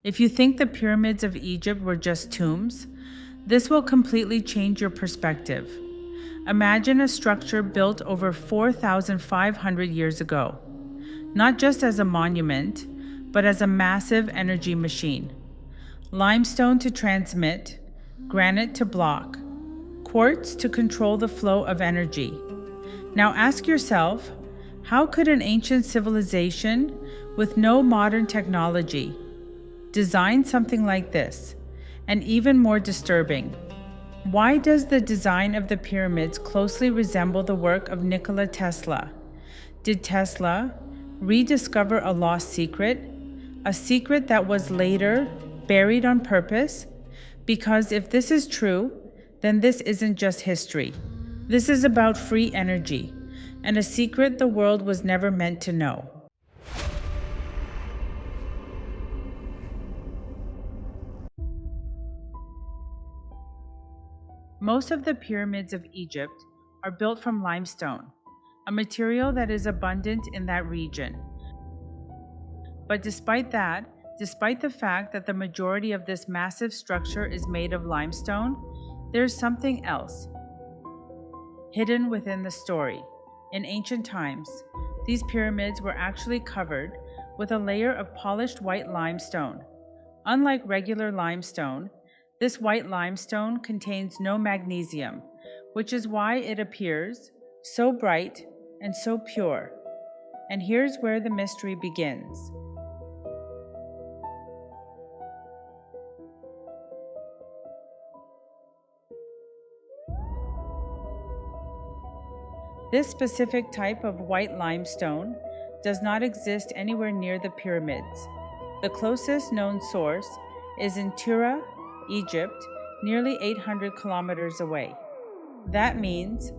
If you think the pyramids of Egypt were just tombs, this will completely change your perspective. Imagine a structure built over 4,500 years ago, not just as a monument, but as a massive energy machine. Limestone to transmit, granite to block, quartz to control the flow of energy. Now ask yourself, how could an ancient civilization with no modern technology design something like this? And even more disturbing, why does the design of the pyramids closely resemble the work of Nikola Tesla? Did Tesla rediscover a lost secret? A secret that was later buried on purpose? Because if this is true, then this isn't just history. This is about free energy, and a secret the world was never meant to know. Most of the pyramids of Egypt are built from limestone, a material that is abundant in that region. But despite the fact that the majority of this massive structure is made of limestone, there's something else hidden within the story. In ancient times, these pyramids were actually covered with a layer of polished white limestone. Unlike regular limestone, this white limestone contains no magnesium, which is why it appears so bright and so pure. And here's where the mystery begins. This specific type of white limestone does not exist anywhere near the pyramids. The closest known source is in Tura, Egypt, nearly 800 kilometers away. That means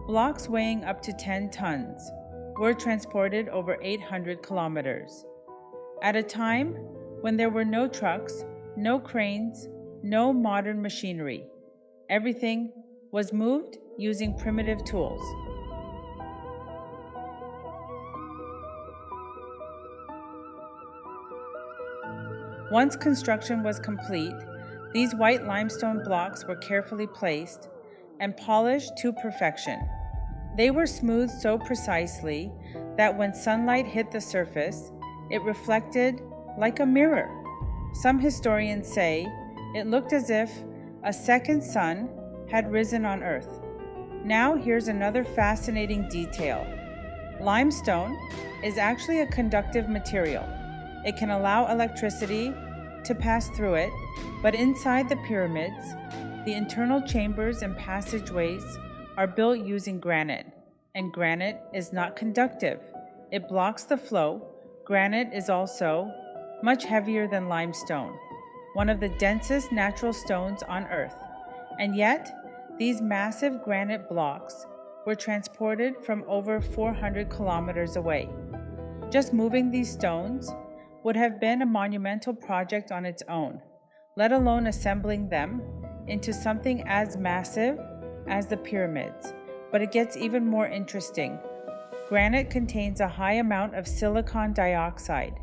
blocks weighing up to 10 tons were transported over 800 kilometers. At a time when there were no trucks, no cranes, no modern machinery. Everything was moved using primitive tools. Once construction was complete, these white limestone blocks were carefully placed and polished to perfection. They were smoothed so precisely that when sunlight hit the surface, it reflected like a mirror. Some historians say it looked as if a second sun had risen on Earth. Now here's another fascinating detail. Limestone is actually a conductive material. It can allow electricity to pass through it, but inside the pyramids, the internal chambers and passageways are built using granite, and granite is not conductive. It blocks the flow. Granite is also much heavier than limestone, one of the densest natural stones on Earth. And yet, these massive granite blocks were transported from over 400 kilometers away. Just moving these stones would have been a monumental project on its own, let alone assembling them into something as massive as the pyramids. But it gets even more interesting. Granite contains a high amount of silicon dioxide,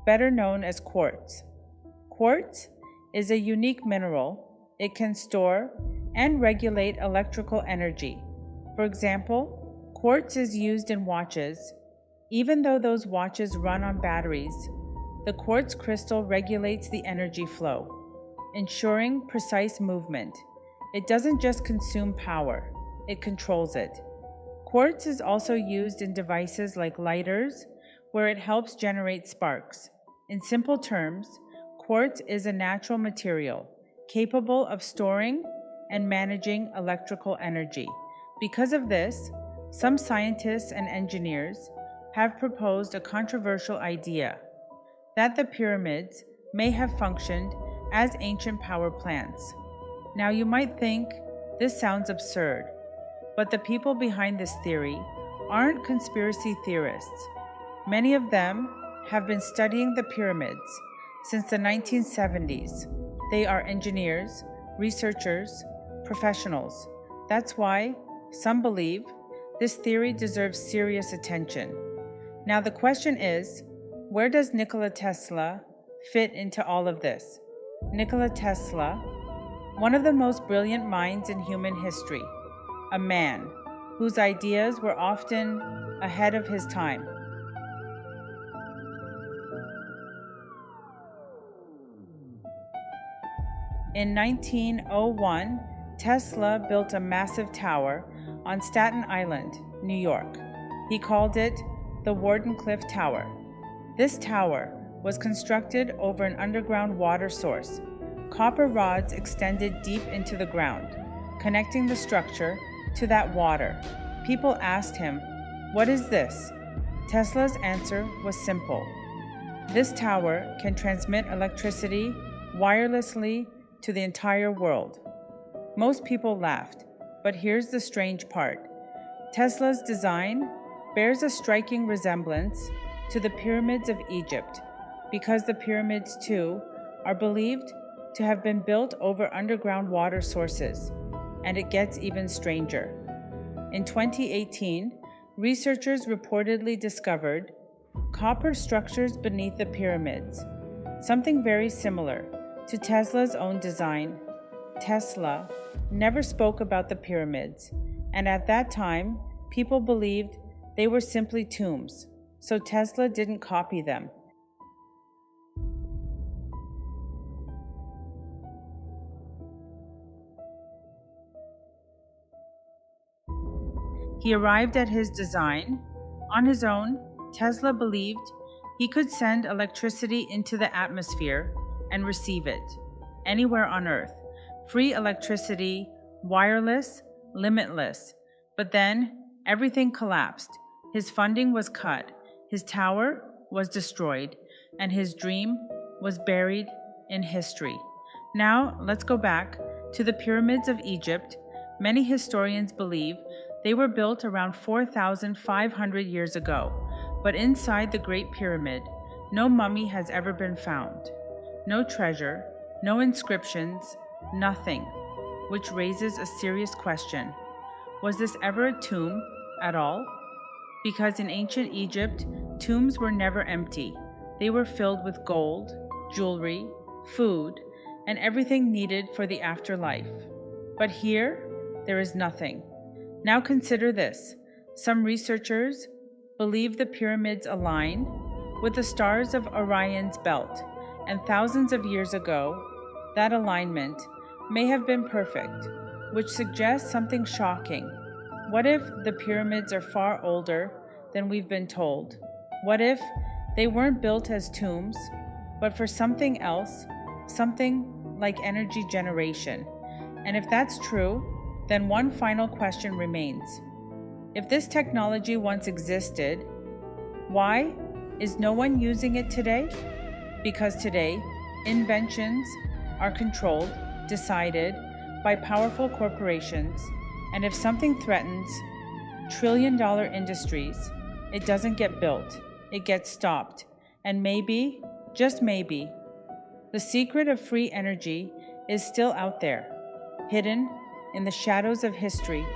better known as quartz. Quartz is a unique mineral. It can store and regulate electrical energy. For example, quartz is used in watches. Even though those watches run on batteries, the quartz crystal regulates the energy flow, ensuring precise movement. It doesn't just consume power, it controls it. Quartz is also used in devices like lighters, where it helps generate sparks. In simple terms, quartz is a natural material capable of storing and managing electrical energy. Because of this, some scientists and engineers have proposed a controversial idea that the pyramids may have functioned as ancient power plants. Now you might think this sounds absurd, but the people behind this theory aren't conspiracy theorists. Many of them have been studying the pyramids since the 1970s. They are engineers, researchers, professionals. That's why some believe this theory deserves serious attention. Now the question is, where does Nikola Tesla fit into all of this? Nikola Tesla, one of the most brilliant minds in human history, a man whose ideas were often ahead of his time. In 1901, Tesla built a massive tower on Staten Island, New York. He called it the Wardenclyffe Tower. This tower was constructed over an underground water source. Copper rods extended deep into the ground, connecting the structure to that water. People asked him, "What is this?" Tesla's answer was simple. This tower can transmit electricity wirelessly to the entire world. Most people laughed, but here's the strange part. Tesla's design bears a striking resemblance to the pyramids of Egypt, because the pyramids, too, are believed to have been built over underground water sources. And it gets even stranger. In 2018, researchers reportedly discovered copper structures beneath the pyramids, something very similar to Tesla's own design. Tesla never spoke about the pyramids, and at that time, people believed they were simply tombs, so Tesla didn't copy them. He arrived at his design on his own. Tesla believed he could send electricity into the atmosphere and receive it anywhere on Earth. Free electricity, wireless, limitless. But then everything collapsed. His funding was cut, his tower was destroyed, and his dream was buried in history. Now let's go back to the pyramids of Egypt. Many historians believe they were built around 4,500 years ago, but inside the Great Pyramid, no mummy has ever been found. No treasure, no inscriptions, nothing, which raises a serious question. Was this ever a tomb at all? Because in ancient Egypt, tombs were never empty. They were filled with gold, jewelry, food, and everything needed for the afterlife. But here, there is nothing. Now consider this. Some researchers believe the pyramids align with the stars of Orion's belt, and thousands of years ago, that alignment may have been perfect, which suggests something shocking. What if the pyramids are far older than we've been told? What if they weren't built as tombs, but for something else, something like energy generation? And if that's true, then one final question remains. If this technology once existed, why is no one using it today? Because today, inventions are controlled, decided by powerful corporations, and if something threatens trillion-dollar industries, it doesn't get built, it gets stopped. And maybe, just maybe, the secret of free energy is still out there, hidden in the shadows of history,